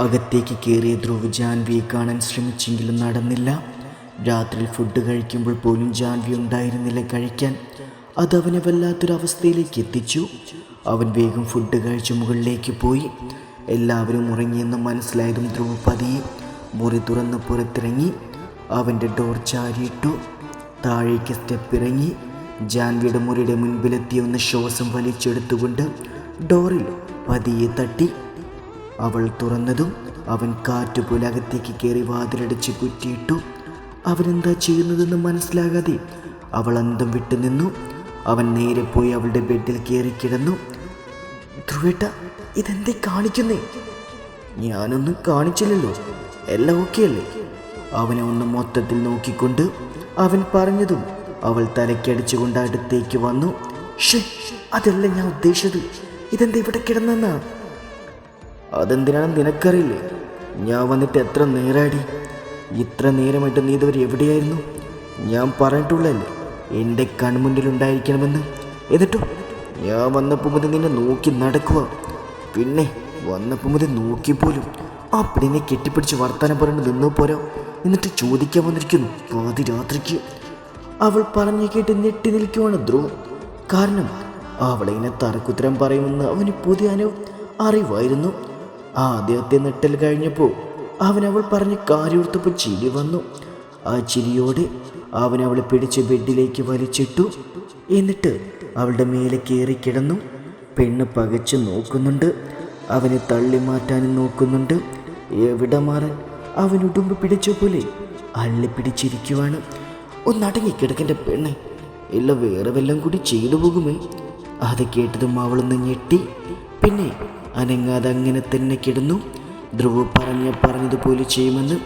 അകത്തേക്ക് കയറിയ ധ്രുവ് ജാൻവിയെ കാണാൻ ശ്രമിച്ചെങ്കിലും നടന്നില്ല. രാത്രി ഫുഡ് കഴിക്കുമ്പോൾ പോലും ജാൻവി ഉണ്ടായിരുന്നില്ല കഴിക്കാൻ. അതവനെ വല്ലാത്തൊരവസ്ഥയിലേക്ക് എത്തിച്ചു. അവൻ വേഗം ഫുഡ് കഴിച്ച് മുകളിലേക്ക് പോയി. എല്ലാവരും ഉറങ്ങിയെന്ന് മനസ്സിലായതും ധ്രുവ് പതിയെ മുറി തുറന്ന് പുറത്തിറങ്ങി. അവൻ്റെ ഡോർ ചാരിയിട്ടു. താഴേക്ക് സ്റ്റെപ്പ് ഇറങ്ങി. ജാൻവിയുടെ മുറിയുടെ മുൻപിലെത്തി ഒന്ന് ശ്വാസം വലിച്ചെടുത്തുകൊണ്ട് ഡോറിൽ പതിയെ തട്ടി. അവൾ തുറന്നതും അവൻ കാറ്റുപോലെ അകത്തേക്ക് കയറി വാതിലടിച്ച് കുറ്റിയിട്ടു. അവനെന്താ ചെയ്യുന്നതെന്ന് മനസ്സിലാകാതെ അവൾ അന്തം വിട്ടു നിന്നു. അവൻ നേരെ പോയി അവളുടെ ബെഡിൽ കയറി കിടന്നു. ധ്രുവേട്ട, ഇതെന്തേ കാണിക്കുന്നേ? ഞാനൊന്നും കാണിച്ചില്ലല്ലോ, എല്ലാം ഓക്കെ അല്ലേ? അവനെ ഒന്ന് മൊത്തത്തിൽ നോക്കിക്കൊണ്ട് അവൻ പറഞ്ഞതും അവൾ തലക്കടിച്ചുകൊണ്ട് അടുത്തേക്ക് വന്നു. അതല്ല ഞാൻ ഉദ്ദേശിച്ചത്, ഇതെന്താ ഇവിടെ കിടന്നെന്നാ? അതെന്തിനാണെന്ന് നിനക്കറിയില്ലേ? ഞാൻ വന്നിട്ട് എത്ര നേരമാടി? ഇത്ര നേരമായിട്ട് നീ ഇതുവരെ എവിടെയായിരുന്നു? ഞാൻ പറഞ്ഞിട്ടുള്ളല്ലേ എൻ്റെ കൺമുന്നിലുണ്ടായിരിക്കണമെന്ന്. എന്നിട്ടോ ഞാൻ വന്നപ്പോൾ മുതൽ നിന്നെ നോക്കി നടക്കുക. പിന്നെ വന്നപ്പോൾ മുതൽ നോക്കിപ്പോലും ആ പെണ്ണിനെ കെട്ടിപ്പിടിച്ച് വർത്താനം പറഞ്ഞു നിന്നു പോരാ, എന്നിട്ട് ചോദിക്കാൻ വന്നിരിക്കുന്നു പാതി രാത്രിക്ക്. അവൾ പറഞ്ഞു കേട്ട് ഞെട്ടി നിൽക്കുവാണ് ധ്രുവ്. കാരണം അവളിങ്ങനെ തറക്കുത്തരം പറയുമെന്ന് അവന് പുതിയ അറിവായിരുന്നു. ആദ്യത്തെ നെട്ടൽ കഴിഞ്ഞപ്പോൾ അവൾ പറഞ്ഞ കാര്യോർത്തപ്പോൾ ചിരി വന്നു. ആ ചിരിയോടെ അവൻ അവളെ പിടിച്ച് ബെഡിലേക്ക് വലിച്ചിട്ടു. എന്നിട്ട് അവളുടെ മേലെ കയറി കിടന്നു. പെണ്ണ് പകച്ച് നോക്കുന്നുണ്ട്, അവനെ തള്ളി മാറ്റാനും നോക്കുന്നുണ്ട്. എവിടെ മാറാൻ? അവൻ ഉടുമ്പ് പിടിച്ച പോലെ അള്ളിപ്പിടിച്ചിരിക്കുവാണ്. ഒന്നടങ്ങിക്കിടക്കേണ്ട പെണ്ണെ, ഇല്ല വേറെ വല്ലതും കൂടി ചെയ്തു പോകുമേ. അത് കേട്ടതും അവളൊന്ന് ഞെട്ടി. പിന്നെ അനങ്ങാതെ അങ്ങനെ തന്നെ കിടന്നു. ധ്രുവ് പറഞ്ഞതുപോലെ ചെയ്യുമെന്ന്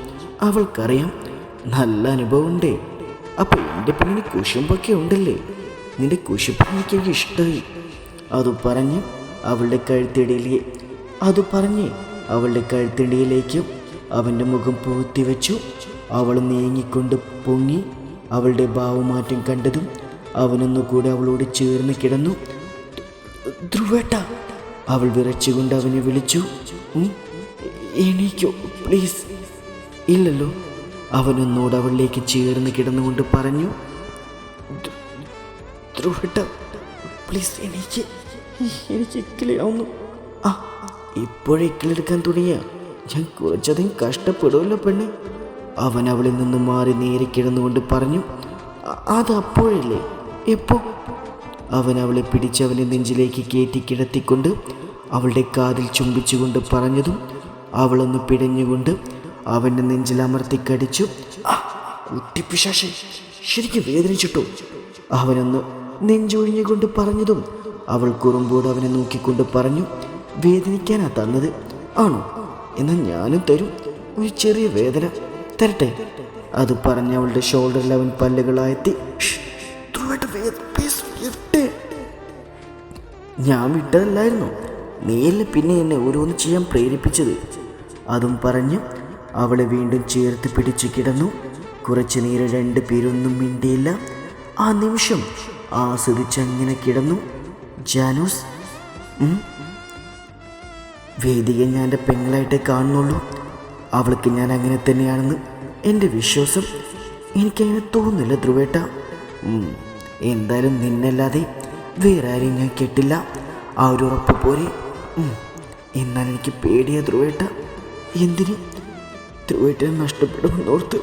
അവൾക്കറിയാം. നല്ല അനുഭവമുണ്ടേ. അപ്പോൾ എൻ്റെ പെണ്ണിന് കുശുമ്പൊക്കെ ഉണ്ടല്ലേ? നിന്റെ കുശുമ്പ് എനിക്ക് ഇഷ്ടമായി. അത് പറഞ്ഞ് അവളുടെ കഴുത്തിടയിലേക്ക് അവൻ്റെ മുഖം പൂഴ്ത്തി വെച്ചു. അവൾ നീങ്ങിക്കൊണ്ട് പൊങ്ങി. അവളുടെ ഭാവമാറ്റം കണ്ടതും അവനൊന്നുകൂടെ അവളോട് ചേർന്ന് കിടന്നു. ധ്രുവേട്ട, അവൾ വിറച്ചുകൊണ്ട് അവനെ വിളിച്ചു. എണീക്കോ പ്ലീസ്. ഇല്ലല്ലോ. അവനൊന്നോട് അവളിലേക്ക് ചേർന്ന് കിടന്നുകൊണ്ട് പറഞ്ഞു. ധ്രുവേട്ട പ്ലീസ് എനിക്ക് ഇക്കിളിയാവുന്നു. ഇപ്പോഴേ ഇക്കിളെടുക്കാൻ തുടങ്ങിയ ഞാൻ കുറച്ചധികം കഷ്ടപ്പെടുമല്ലോ പെണ്ണെ. അവൻ അവളിൽ നിന്ന് മാറി നേരെ കിടന്നുകൊണ്ട് പറഞ്ഞു. അത് അപ്പോഴല്ലേ? എപ്പോ? അവൻ അവളെ പിടിച്ച് അവനെ നെഞ്ചിലേക്ക് കയറ്റി കിടത്തിക്കൊണ്ട് അവളുടെ കാതിൽ ചുംബിച്ചുകൊണ്ട് പറഞ്ഞതും അവളൊന്ന് പിടഞ്ഞുകൊണ്ട് അവൻ്റെ നെഞ്ചിൽ അമർത്തി കടിച്ചു. കുട്ടിപ്പിശാശേ, ശരിക്കും വേദനിച്ചിട്ടോ? അവനൊന്ന് നെഞ്ചൊഴിഞ്ഞുകൊണ്ട് പറഞ്ഞതും അവൾ കുറുമ്പോട് അവനെ നോക്കിക്കൊണ്ട് പറഞ്ഞു. വേദനിക്കാനാ തന്നത്? ആണോ? എന്നാൽ ഞാനും തരും ഒരു ചെറിയ വേദന. തരട്ടെ? അത് പറഞ്ഞ് അവളുടെ ഷോൾഡറിൽ അവൻ പല്ലുകളായെത്തി. ഞാൻ വിട്ടതല്ലായിരുന്നു, നീയല്ലേ പിന്നെ എന്നെ ഓരോന്ന് ചെയ്യാൻ പ്രേരിപ്പിച്ചത്. അതും പറഞ്ഞ് അവളെ വീണ്ടും ചേർത്ത് പിടിച്ചു കിടന്നു. കുറച്ചു നേരം രണ്ടുപേരൊന്നും മിണ്ടിയില്ല. ആ നിമിഷം ആസ്വദിച്ചങ്ങനെ കിടന്നു. ജാനൂസ്, വേദിയെ ഞാൻ എൻ്റെ പെങ്ങളായിട്ടേ കാണുന്നുള്ളൂ. അവൾക്ക് ഞാൻ അങ്ങനെ തന്നെയാണെന്ന് എൻ്റെ വിശ്വാസം. എനിക്കങ്ങനെ തോന്നുന്നില്ല ധ്രുവേട്ട. എന്തായാലും നിന്നല്ലാതെ വേറെ ആരെയും ഞാൻ കെട്ടില്ല, ആ ഒരു ഉറപ്പ് പോരെ. എന്നാൽ എനിക്ക് പേടിയാ ധ്രുവേട്ട. എന്തിന്? ധ്രുവേട്ടനെ നഷ്ടപ്പെടുമെന്നോർത്ത്.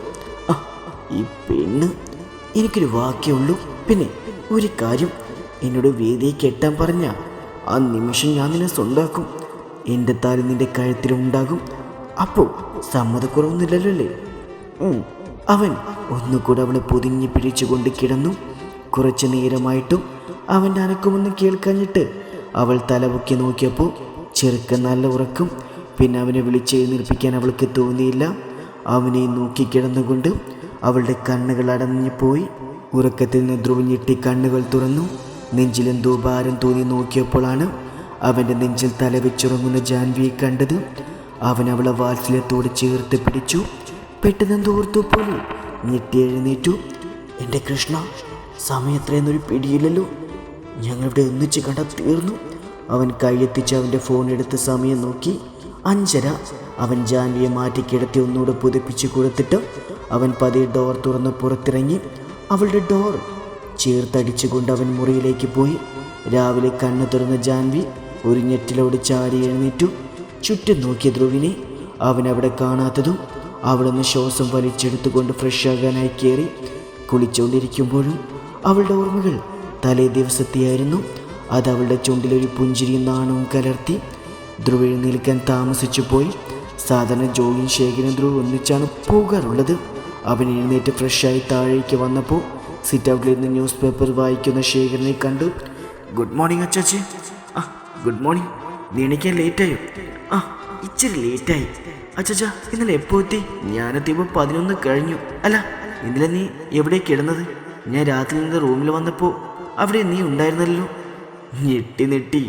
ഈ പെണ്ണ്, എനിക്കൊരു വാക്കേ ഉള്ളൂ. പിന്നെ ഒരു കാര്യം, എന്നോട് വേദിയെ കെട്ടാൻ പറഞ്ഞ ആ നിമിഷം ഞാൻ നിന്നെ സ്വന്തമാക്കും. എൻ്റെ താലി നിൻ്റെ കഴുത്തിലുണ്ടാകും. അപ്പോൾ സമ്മതക്കുറവൊന്നുമില്ലല്ലോ അല്ലേ? അവൻ ഒന്നുകൂടെ അവളെ പൊതിഞ്ഞ് പിടിച്ചുകൊണ്ട് കിടന്നു. കുറച്ചു നേരമായിട്ടും അവൻ്റെ അനക്കമൊന്നും കേൾക്കാഞ്ഞിട്ട് അവൾ തലപൊക്കി നോക്കിയപ്പോൾ ചെറുക്കൻ നല്ല ഉറക്കം. പിന്നെ അവനെ വിളിച്ചെഴുന്നേൽപ്പിക്കാൻ അവൾക്ക് തോന്നിയില്ല. അവനെ നോക്കിക്കിടന്നുകൊണ്ട് അവളുടെ കണ്ണുകൾ അടഞ്ഞു പോയി. ഉറക്കത്തിൽ നിന്ന് ധ്രുവ് ഞെട്ടി കണ്ണുകൾ തുറന്നു. നെഞ്ചിലെന്തോ ഭാരം തോന്നി നോക്കിയപ്പോഴാണ് അവൻ്റെ നെഞ്ചിൽ തലവെച്ചുറങ്ങുന്ന ജാൻവിയെ കണ്ടത്. അവൻ അവളെ വാത്സല്യത്തോട് ചേർത്ത് പിടിച്ചു. പെട്ടെന്നെന്തോ ഓർത്തു പോലെ ഞെട്ടി എഴുന്നേറ്റു. എൻ്റെ കൃഷ്ണ, സമയത്രയെന്നൊരു പിടിയില്ലല്ലോ. ഞങ്ങളിവിടെ ഒന്നിച്ച് കണ്ടാൽ തീർന്നു. അവൻ കൈയെത്തിച്ച് അവൻ്റെ ഫോൺ എടുത്ത് സമയം നോക്കി. 5:30. അവൻ ജാൻവിയെ മാറ്റിക്കിടത്തി ഒന്നുകൂടെ പുതുപ്പിച്ച് കൊടുത്തിട്ട് അവൻ പതിയെ ഡോർ തുറന്ന് പുറത്തിറങ്ങി. അവളുടെ ഡോർ ചേർത്തടിച്ചുകൊണ്ട് അവൻ മുറിയിലേക്ക് പോയി. രാവിലെ കണ്ണു തുറന്ന ജാൻവി ഒരു ഞെട്ടിലോട് ചാടി എഴുന്നേറ്റു. ചുറ്റും നോക്കിയ ധ്രുവിനെ അവൻ അവിടെ കാണാത്തതും അവിടുന്ന് ശ്വാസം വലിച്ചെടുത്തുകൊണ്ട് ഫ്രഷാകാനായി കയറി. കുളിച്ചുകൊണ്ടിരിക്കുമ്പോഴും അവളുടെ ഓർമ്മകൾ തലേ ദിവസത്തെയായിരുന്നു. അത് അവളുടെ ചുണ്ടിലൊരു പുഞ്ചിരിയും നാണവും കലർത്തി. ധ്രുവ് എഴുന്നേൽക്കാൻ താമസിച്ചു പോയി. സാധാരണ ജോഗിയും ശേഖരനും ധ്രുവ് ഒന്നിച്ചാണ് പോകാറുള്ളത്. അവൻ എഴുന്നേറ്റ് ഫ്രഷായി താഴേക്ക് വന്നപ്പോൾ സിറ്റ് ഔട്ടിലിരുന്ന് ന്യൂസ് പേപ്പർ വായിക്കുന്ന ശേഖരനെ കണ്ടു. ഗുഡ് മോർണിംഗ് അച്ചാച്ചി. ആ ഗുഡ് മോർണിംഗ്. നീ എണീക്കാൻ ലേറ്റായോ? ആ ഇച്ചിരി ലേറ്റായി. അച്ചാച്ച ഇന്നലെ എപ്പോൾ എത്തി? ഞാനെത്തിയപ്പോൾ 11 കഴിഞ്ഞു. അല്ല ഇന്നലെ നീ എവിടെ കിടന്നത്? ഞാൻ രാത്രി നിന്ന് റൂമിൽ വന്നപ്പോൾ അവിടെ നീ ഉണ്ടായിരുന്നല്ലോ. ഞെട്ടി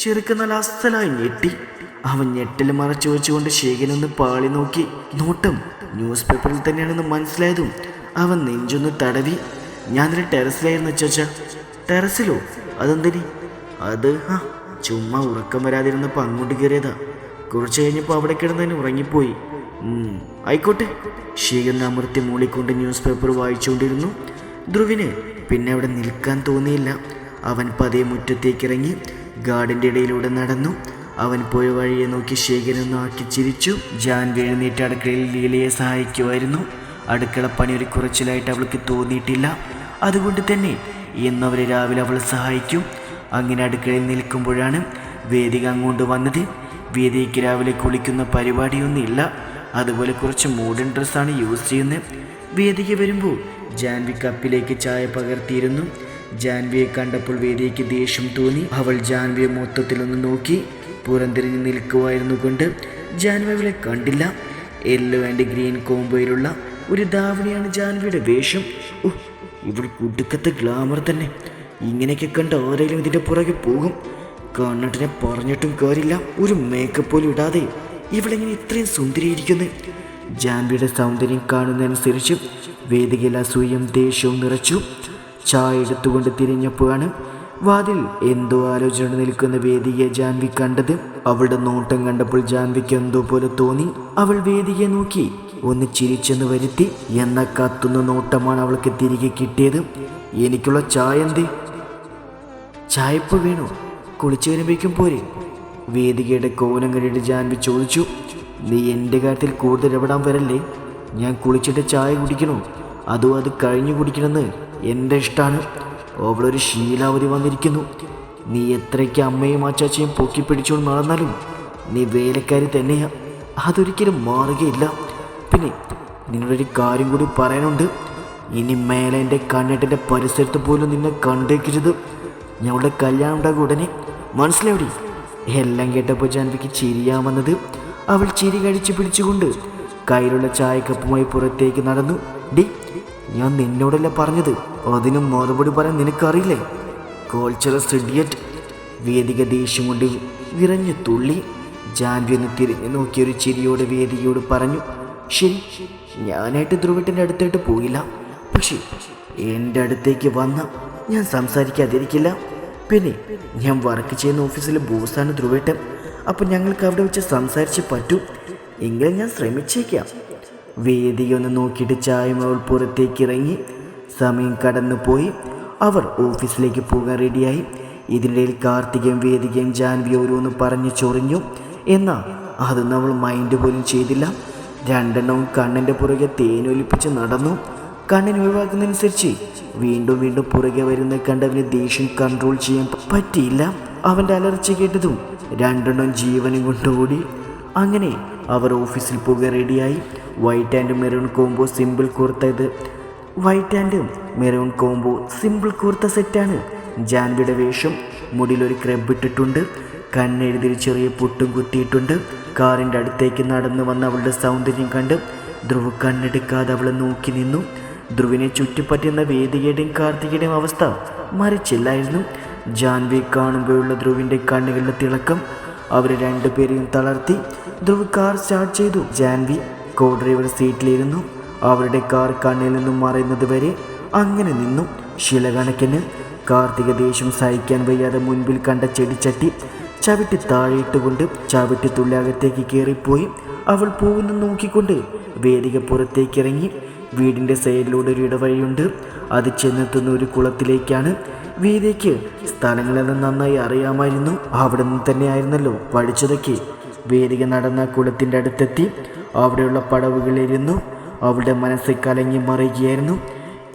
ചെറുക്ക് നല്ല അസ്ഥലായി ഞെട്ടി. അവൻ ഞെട്ടൽ മറച്ചു വെച്ചുകൊണ്ട് ശേഖരനൊന്ന് പാളി നോക്കി. നോട്ടം ന്യൂസ് പേപ്പറിൽ തന്നെയാണെന്ന് മനസ്സിലായതും അവൻ നെഞ്ചൊന്ന് തടവി. ഞാൻ ഇന്നലെ ടെറസിലായിരുന്നു അച്ചാച്ച. ടെറസിലോ? അതെന്തിനി? അത് ചുമ്മാ ഉറക്കം വരാതിരുന്നപ്പോൾ അങ്ങോട്ട് കയറിയതാ. കുറച്ച് കഴിഞ്ഞപ്പോൾ അവിടെ കിടന്നതിന് ഉറങ്ങിപ്പോയി. ആയിക്കോട്ടെ. ശേഖരൻ അമൃത്തി മൂളിക്കൊണ്ട് ന്യൂസ് പേപ്പർ വായിച്ചുകൊണ്ടിരുന്നു. ധ്രുവിന് പിന്നെ അവിടെ നിൽക്കാൻ തോന്നിയില്ല. അവൻ പതിയെ മുറ്റത്തേക്കിറങ്ങി ഗാർഡൻ്റെ ഇടയിലൂടെ നടന്നു. അവൻ പോയ വഴിയെ നോക്കി ശേഖരൻ നാക്കി ചിരിച്ചു. ജാൻവി എഴുന്നേറ്റ് അടുക്കളയിൽ ലീലയെ സഹായിക്കുമായിരുന്നു. അടുക്കളപ്പണി ഒരു കുറച്ചിലായിട്ട് അവൾക്ക് തോന്നിയിട്ടില്ല. അതുകൊണ്ട് തന്നെ ഇന്നവരെ രാവിലെ അവൾ സഹായിക്കും. അങ്ങനെ അടുക്കളയിൽ നിൽക്കുമ്പോഴാണ് വേദിക അങ്ങോട്ട് വന്നത്. വേദിക്ക് രാവിലെ കുളിക്കുന്ന പരിപാടിയൊന്നുമില്ല. അതുപോലെ കുറച്ച് മോഡേൺ ഡ്രസ്സാണ് യൂസ് ചെയ്യുന്നത്. വേദിക വരുമ്പോൾ ജാൻവി കപ്പിലേക്ക് ചായ പകർത്തിയിരുന്നു. ജാൻവിയെ കണ്ടപ്പോൾ വേദിക്ക് ദേഷ്യം തോന്നി. അവൾ ജാൻവിയെ മൊത്തത്തിലൊന്ന് നോക്കി പുറംതിരിഞ്ഞ് നിൽക്കുമായിരുന്നു കൊണ്ട് ജാൻവി അവളെ കണ്ടില്ല. യെല്ലോ ആൻഡ് ഗ്രീൻ കോംബോയിലുള്ള ഒരു ധാവണിയാണ് ജാൻവിയുടെ വേഷം. ഇവൾ കുടുക്കത്തെ ഗ്ലാമർ തന്നെ. ഇങ്ങനെയൊക്കെ കണ്ട് ആരെങ്കിലും ഇതിൻ്റെ പുറകെ പോകും. കണ്ണട്ടിനെ പറഞ്ഞിട്ടും കാര്യമില്ല. ഒരു മേക്കപ്പ് പോലും ഇടാതെ ഇവളെങ്ങനെ ഇത്രയും സുന്ദരിയിരിക്കുന്നത്? ജാൻവിയുടെ സൗന്ദര്യം കാണുന്നതനുസരിച്ച് വേദികയിൽ അസൂയയും ദേഷ്യവും നിറച്ചു. ചായ എടുത്തുകൊണ്ട് തിരിഞ്ഞപ്പോഴാണ് വാതിൽ എന്തോ ആലോചന നിൽക്കുന്ന വേദികയെ ജാൻവി കണ്ടത്. അവളുടെ നോട്ടം കണ്ടപ്പോൾ ജാൻവിക്ക് എന്തോ പോലെ തോന്നി. അവൾ വേദികയെ നോക്കി ഒന്ന് ചിരിച്ചെന്ന് വരുത്തി. എന്ന കത്തുന്ന നോട്ടമാണ് അവൾക്ക് തിരികെ കിട്ടിയത്. എനിക്കുള്ള ചായ എന്തേ? ചായ ഇപ്പോൾ വേണോ? കുളിച്ചു വരുമ്പോഴേക്കും പോരെ? വേദികയുടെ കോലം കണ്ടിട്ട് ജാൻവി ചോദിച്ചു. നീ എൻ്റെ കാര്യത്തിൽ കൂടുതൽ ഇടപെടാൻ വരല്ലേ? ഞാൻ കുളിച്ചിട്ട് ചായ കുടിക്കണോ അതോ അത് കഴിഞ്ഞു കുടിക്കണമെന്ന് എൻ്റെ ഇഷ്ടമാണ്. അവളൊരു ശീലാവധി വന്നിരിക്കുന്നു. നീ എത്രയ്ക്ക് അമ്മയും അച്ചാച്ചയും പൊക്കി പിടിച്ചുകൊണ്ട് നടന്നാലും നീ വേലക്കാരി തന്നെയാ. അതൊരിക്കലും മാറുകയില്ല. പിന്നെ നിങ്ങളൊരു കാര്യം കൂടി പറയാനുണ്ട്. ഇനി മേലെ എൻ്റെ കണ്ണെട്ടിൻ്റെ പരിസരത്ത് പോലും നിന്നെ കണ്ടേക്കരുത്. ഞങ്ങളുടെ കല്യാണം ഉണ്ടാകും ഉടനെ, മനസ്സിലാവടി? എല്ലാം കേട്ടപ്പോൾ ജാൻവിക്ക് ചിരിയാമെന്നത്. അവൾ ചിരി കഴിച്ച് പിടിച്ചുകൊണ്ട് കയ്യിലുള്ള ചായക്കപ്പുമായി പുറത്തേക്ക് നടന്നു. ഡി, ഞാൻ നിന്നോടല്ല പറഞ്ഞത്, അതിനും മറുപടി പറയാൻ നിനക്കറിയില്ലേ? കോൾച്ചറസ് ഇഡിയറ്റ്. വേദിക ദേഷ്യം കൊണ്ട് വിറഞ്ഞു തുള്ളി. ജാൻവി ഒന്ന് തിരിഞ്ഞു നോക്കിയൊരു ചിരിയോടെ വേദികയോട് പറഞ്ഞു. ശരി, ഞാനായിട്ട് ധ്രുവട്ടിൻ്റെ അടുത്തായിട്ട് പോയില്ല. പക്ഷേ എൻ്റെ അടുത്തേക്ക് വന്ന ഞാൻ സംസാരിക്കാതിരിക്കില്ല. പിന്നെ ഞാൻ വർക്ക് ചെയ്യുന്ന ഓഫീസിലെ ബോസാണ് ധ്രുവേട്ടൻ. അപ്പം ഞങ്ങൾക്ക് അവിടെ വെച്ച് സംസാരിച്ച് പറ്റൂ. എങ്കിലും ഞാൻ ശ്രമിച്ചേക്കാം. വേദിക ഒന്ന് നോക്കിയിട്ട് ചായം അവൾ പുറത്തേക്ക് ഇറങ്ങി. സമയം കടന്നു പോയി. അവർ ഓഫീസിലേക്ക് പോകാൻ റെഡിയായി. ഇതിനിടയിൽ കാർത്തികയും വേദികയും ജാൻവി ഓരോന്ന് പറഞ്ഞു ചൊറിഞ്ഞു. എന്നാൽ അതൊന്നും അവൾ മൈൻഡ് പോലും ചെയ്തില്ല. രണ്ടെണ്ണവും കണ്ണൻ്റെ പുറകെ തേനൊലിപ്പിച്ച് നടന്നു. കണ്ണൻ ഒഴിവാക്കുന്നതനുസരിച്ച് വീണ്ടും വീണ്ടും പുറകെ വരുന്ന കണ്ടവന് ദേഷ്യം കൺട്രോൾ ചെയ്യാൻ പറ്റിയില്ല. അവൻ്റെ അലർച്ച കേട്ടതും രണ്ടെണ്ണം ജീവനും കൊണ്ടോടി. അങ്ങനെ അവർ ഓഫീസിൽ പോകാൻ റെഡിയായി. White and maroon combo simple kurta. White and maroon combo simple kurta സെറ്റാണ് ജാൻവിയുടെ വേഷം. മുടിയിലൊരു ക്രബ് ഇട്ടിട്ടുണ്ട്. കണ്ണെഴുതിൽ ചെറിയ പൊട്ടും കുത്തിയിട്ടുണ്ട്. കാറിൻ്റെ അടുത്തേക്ക് നടന്നു വന്ന അവളുടെ സൗന്ദര്യം കണ്ട് ധ്രുവ് കണ്ണെടുക്കാതെ അവളെ നോക്കി നിന്നു. ധ്രുവിനെ ചുറ്റിപ്പറ്റുന്ന വേദികയുടെയും കാർത്തികയുടെയും അവസ്ഥ മറിച്ചില്ലായിരുന്നു. ജാൻവി കാണുമ്പോഴുള്ള ധ്രുവിൻ്റെ കണ്ണുകളുടെ തിളക്കം അവരെ രണ്ടുപേരെയും തളർത്തി. ധ്രുവ് കാർ സ്റ്റാർട്ട് ചെയ്തു. ജാൻവി കോ ഡ്രൈവർ സീറ്റിലിരുന്നു. അവരുടെ കാർ കണ്ണിൽ നിന്നും മറയുന്നത് വരെ അങ്ങനെ നിന്നു. ശിലകണക്കിന്. കാർത്തിക ദേഷ്യം സഹിക്കാൻ വയ്യാതെ മുൻപിൽ കണ്ട ചെടിച്ചട്ടി ചവിട്ടി താഴെയിട്ടുകൊണ്ട് ചവിട്ടി തുള്ളി അകത്തേക്ക് കയറിപ്പോയി. അവൾ പോകുന്ന നോക്കിക്കൊണ്ട് വേദിക പുറത്തേക്കിറങ്ങി. വീടിൻ്റെ സൈഡിലൂടെ ഒരു ഇടവഴിയുണ്ട്. അത് ചെന്നെത്തുന്ന ഒരു കുളത്തിലേക്കാണ്. വേദിക്ക് സ്ഥലങ്ങളെല്ലാം നന്നായി അറിയാമായിരുന്നു. അവിടെ നിന്ന് തന്നെയായിരുന്നല്ലോ പഠിച്ചതൊക്കെ. വേദിക നടന്ന കുളത്തിൻ്റെ അടുത്തെത്തി അവിടെയുള്ള പടവുകളിലിരുന്നു. അവളുടെ മനസ്സ് കലങ്ങി മറിയുകയായിരുന്നു.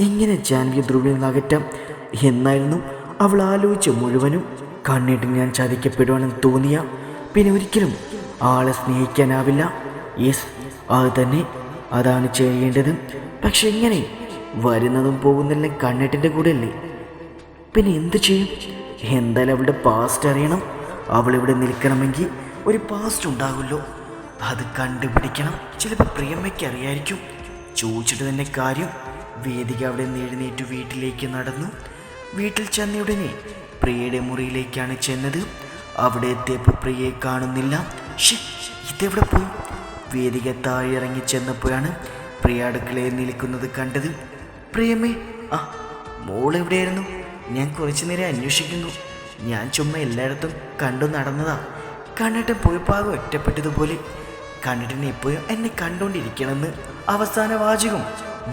എങ്ങനെ ജാൻവിയെ ധ്രുവിൽ നിന്ന് അകറ്റാം എന്നായിരുന്നു അവൾ ആലോചിച്ച് മുഴുവനും. കണ്ണിട്ട് ഞാൻ ചതിക്കപ്പെടുവാണെന്ന് തോന്നിയ പിന്നെ ഒരിക്കലും ആളെ സ്നേഹിക്കാനാവില്ല. യെസ്, അത് തന്നെ, അതാണ് ചെയ്യേണ്ടത്. പക്ഷെ എങ്ങനെ? വരുന്നതും പോകുന്നതെല്ലാം കണ്ണിട്ടിൻ്റെ കൂടെ അല്ലേ? പിന്നെ എന്ത് ചെയ്യും? എന്തായാലും അവളുടെ പാസ്റ്റ് അറിയണം. അവളിവിടെ നിൽക്കണമെങ്കിൽ ഒരു പാസ്റ്റ് ഉണ്ടാകുമല്ലോ, അത് കണ്ടുപിടിക്കണം. ചിലപ്പോൾ പ്രിയമ്മയ്ക്ക് അറിയായിരിക്കും. ചോദിച്ചിട്ട് തന്നെ കാര്യം. വേദിക അവിടെ നിന്ന് എഴുന്നേറ്റ് വീട്ടിലേക്ക് നടന്നു. വീട്ടിൽ ചെന്നയുടനെ പ്രിയയുടെ മുറിയിലേക്കാണ് ചെന്നത്. അവിടെ എത്തിയപ്പോൾ പ്രിയയെ കാണുന്നില്ല. ഇതെവിടെ പോയി? വേദിക താഴെ ഇറങ്ങി ചെന്നപ്പോഴാണ് പ്രിയ അടുക്കളയിൽ നിൽക്കുന്നത് കണ്ടത്. പ്രിയമ്മേ, മോളെവിടെയായിരുന്നു? ഞാൻ കുറച്ചു നേരം അന്വേഷിക്കുന്നു. ഞാൻ ചുമ്മാ എല്ലായിടത്തും കണ്ടു നടന്നതാ. കണ്ണിട്ട് പോയപ്പാകെ ഒറ്റപ്പെട്ടതുപോലെ. കണ്ണിട്ടിനെ എപ്പോഴും എന്നെ കണ്ടുകൊണ്ടിരിക്കണമെന്ന് അവസാന വാചകം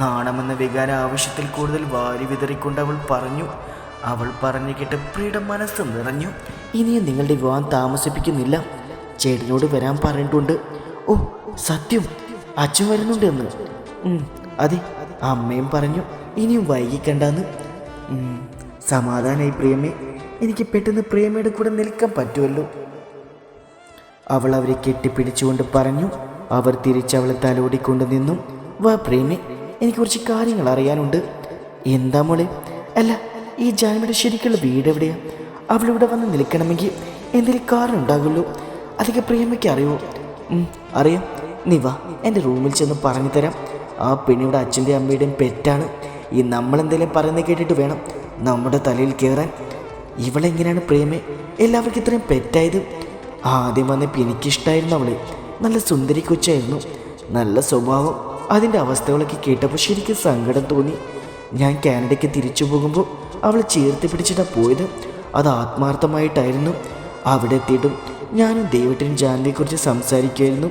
നാണമെന്ന വികാര ആവശ്യത്തിൽ കൂടുതൽ വാരി വിതറിക്കൊണ്ട് അവൾ പറഞ്ഞു. അവൾ പറഞ്ഞു കേട്ട് പ്രിയയുടെ മനസ്സ് നിറഞ്ഞു. ഇനിയും നിങ്ങളുടെ വിവാഹം താമസിപ്പിക്കുന്നില്ല. ചേട്ടനോട് വരാൻ പറഞ്ഞിട്ടുണ്ട്. ഓ സത്യം, അച്ഛൻ വരുന്നുണ്ടെന്ന്? അതെ, അമ്മയും പറഞ്ഞു ഇനിയും വൈകിക്കണ്ടെന്ന്. സമാധാനമായി പ്രിയമ്മേ. എനിക്ക് പെട്ടെന്ന് പ്രിയമ്മയുടെ കൂടെ നിൽക്കാൻ പറ്റുമല്ലോ. അവൾ അവരെ കെട്ടിപ്പിടിച്ചുകൊണ്ട് പറഞ്ഞു. അവർ തിരിച്ചവളെ തലോടിക്കൊണ്ട് നിന്നു. വാ പ്രേമേ, എനിക്ക് കുറച്ച് കാര്യങ്ങൾ അറിയാനുണ്ട്. എന്താ മോളെ? അല്ല, ഈ ജാൻവിയുടെ ശരിക്കുള്ള വീട് എവിടെയാണ്? അവളിവിടെ വന്ന് നിൽക്കണമെങ്കിൽ എന്തെങ്കിലും കാരണം ഉണ്ടാകുമല്ലോ. അതൊക്കെ പ്രിയമ്മയ്ക്ക് അറിയുമോ? അറിയാം. നീ വാ, എൻ്റെ റൂമിൽ ചെന്ന് പറഞ്ഞു തരാം. ആ പെണ്ണിയുടെ അച്ഛൻ്റെയും അമ്മയുടെയും പെറ്റാണ്. ഈ നമ്മളെന്തെങ്കിലും പറയുന്നത് കേട്ടിട്ട് വേണം നമ്മുടെ തലയിൽ കയറാൻ. ഇവളെങ്ങനെയാണ് പ്രേമേ എല്ലാവർക്കും ഇത്രയും പെറ്റായത്? ആദ്യം വന്നപ്പോൾ എനിക്കിഷ്ടമായിരുന്നു അവളെ. നല്ല സുന്ദരി കൊച്ചായിരുന്നു, നല്ല സ്വഭാവം. അതിൻ്റെ അവസ്ഥകളൊക്കെ കേട്ടപ്പോൾ ശരിക്കും സങ്കടം തോന്നി. ഞാൻ കാനഡയ്ക്ക് തിരിച്ചു പോകുമ്പോൾ അവൾ ചേർത്ത് പിടിച്ചിട്ടാണ് പോയത്. അത് ആത്മാർത്ഥമായിട്ടായിരുന്നു. അവിടെ എത്തിയിട്ടും ഞാനും ദൈവത്തിനും ജാൻവിയെക്കുറിച്ച് സംസാരിക്കുമായിരുന്നു.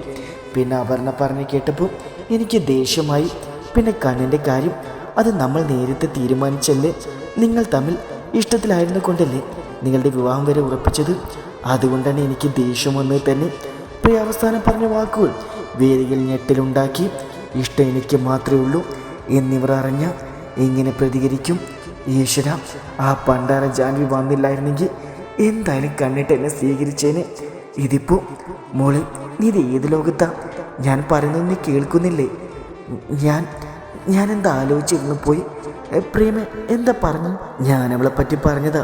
പിന്നെ അപർണ പറഞ്ഞ് കേട്ടപ്പോൾ എനിക്ക് ദേഷ്യമായി. പിന്നെ കണ്ണിൻ്റെ കാര്യം, അത് നമ്മൾ നേരത്തെ തീരുമാനിച്ചല്ലേ? നിങ്ങൾ തമ്മിൽ ഇഷ്ടത്തിലായിരുന്നു കൊണ്ടല്ലേ നിങ്ങളുടെ വിവാഹം വരെ ഉറപ്പിച്ചത്? അതുകൊണ്ടാണ് എനിക്ക് ദേഷ്യം വന്നത് തന്നെ. പ്രിയ അവസാനം പറഞ്ഞ വാക്കുകൾ വേദികൾ ഞെട്ടലുണ്ടാക്കി. ഇഷ്ടം എനിക്ക് മാത്രമേ ഉള്ളൂ എന്നിവർ അറിഞ്ഞ എങ്ങനെ പ്രതികരിക്കും? ഈശ്വര, ആ പണ്ടാര ജാൻവി വന്നില്ലായിരുന്നെങ്കിൽ എന്തായാലും കണ്ണിട്ട് എന്നെ സ്വീകരിച്ചേനെ. ഇതിപ്പോൾ മോളെ, നീ ഇത് ഏത് ലോകത്താ? ഞാൻ പറയുന്നത് നീ കേൾക്കുന്നില്ലേ? ഞാൻ എന്താ ആലോചിച്ചിരുന്നു പോയി. പ്രേമ എന്താ പറഞ്ഞു? ഞാൻ അവളെ പറ്റി പറഞ്ഞതാ.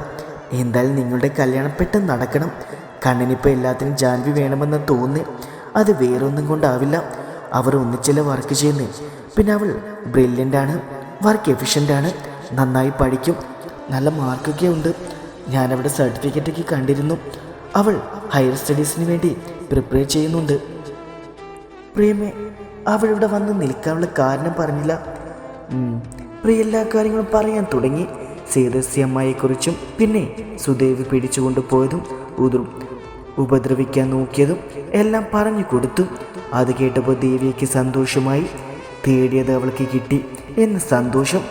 എന്തായാലും നിങ്ങളുടെ കല്യാണം പെട്ടെന്ന് നടക്കണം. കണ്ണിനിപ്പോൾ എല്ലാത്തിനും ജാൻവി വേണമെന്ന് തോന്നി. അത് വേറൊന്നും കൊണ്ടാവില്ല. അവർ ഒന്നിച്ചല്ലേ വർക്ക് ചെയ്യുന്നത്. പിന്നെ അവൾ ബ്രില്യൻ്റാണ്, വർക്ക് എഫിഷ്യൻ്റാണ്, നന്നായി പഠിക്കും, നല്ല മാർക്കൊക്കെ ഉണ്ട്. ഞാനവിടെ സർട്ടിഫിക്കറ്റൊക്കെ കണ്ടിരുന്നു. അവൾ ഹയർ സ്റ്റഡീസിന് വേണ്ടി പ്രിപ്പയർ ചെയ്യുന്നുണ്ട്. പ്രേമെ, അവളിവിടെ വന്ന് നിൽക്കാനുള്ള കാരണം പറഞ്ഞില്ല. പ്രിയ എല്ലാ കാര്യങ്ങളും പറയാൻ തുടങ്ങി. സേതസ്യമ്മയെക്കുറിച്ചും പിന്നെ സുദേവ് പിടിച്ചുകൊണ്ട് പോയതും ഉപദ്രവിക്കാൻ നോക്കിയതും എല്ലാം പറഞ്ഞു കൊടുത്തു. അത് കേട്ടപ്പോൾ ദേവിക്ക് സന്തോഷമായി. തേടിയത് അവൾക്ക് കിട്ടി എന്ന സന്തോഷം.